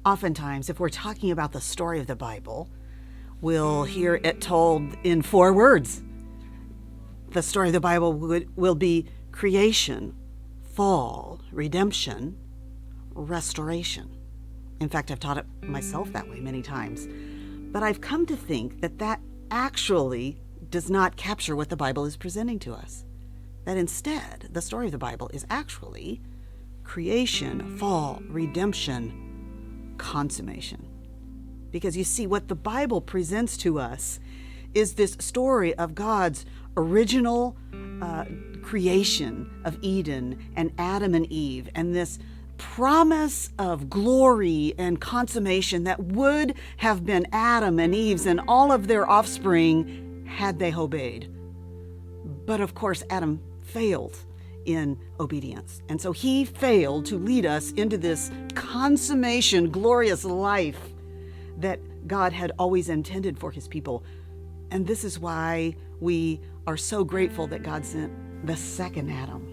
Oftentimes, if we're talking about the story of the Bible, we'll hear it told in 4 words. The story of the Bible will be creation, fall, redemption, restoration. In fact, I've taught it myself that way many times. But I've come to think that that actually does not capture what the Bible is presenting to us. That instead, the story of the Bible is actually creation, fall, redemption, consummation. Because you see, what the Bible presents to us is this story of God's original creation of Eden and Adam and Eve, and this promise of glory and consummation that would have been Adam and Eve's and all of their offspring had they obeyed. But of course, Adam failed in obedience. And so he failed to lead us into this consummation, glorious life that God had always intended for his people. And this is why we are so grateful that God sent the second Adam,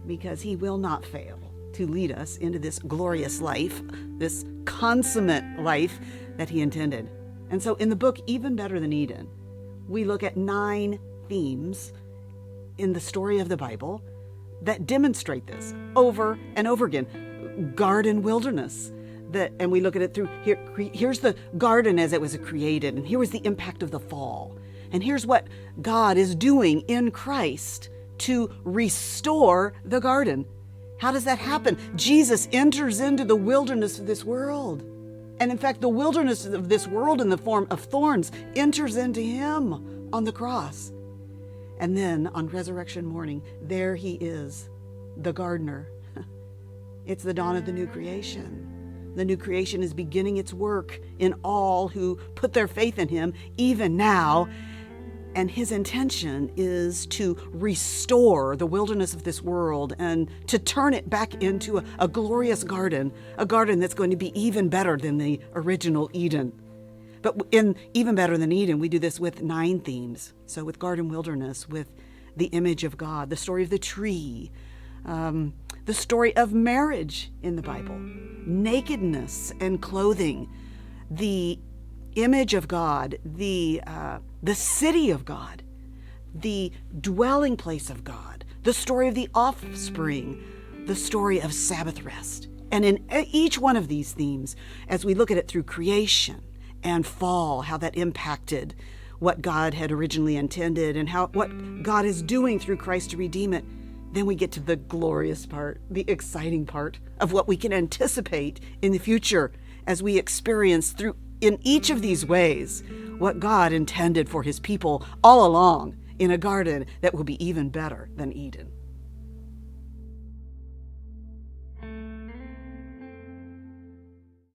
because he will not fail to lead us into this glorious life, this consummate life that he intended. And so in the book, Even Better Than Eden, we look at 9 themes in the story of the Bible that demonstrate this over and over again. Garden wilderness. And we look at it through here's the garden as it was created, and here was the impact of the fall. And here's what God is doing in Christ to restore the garden. How does that happen? Jesus enters into the wilderness of this world. And in fact, the wilderness of this world in the form of thorns enters into him on the cross. And then on resurrection morning, there he is, the gardener. It's the dawn of the new creation. The new creation is beginning its work in all who put their faith in him, even now. And his intention is to restore the wilderness of this world and to turn it back into a glorious garden, a garden that's going to be even better than the original Eden. But in Even Better Than Eden, we do this with 9 themes. So with garden wilderness, with the image of God, the story of the tree, the story of marriage in the Bible, nakedness and clothing, the image of God, the city of God, the dwelling place of God, the story of the offspring, the story of Sabbath rest. And in each one of these themes, as we look at it through creation and fall, how that impacted what God had originally intended and what God is doing through Christ to redeem it, then we get to the glorious part, the exciting part of what we can anticipate in the future as we experience through in each of these ways what God intended for his people all along in a garden that will be even better than Eden.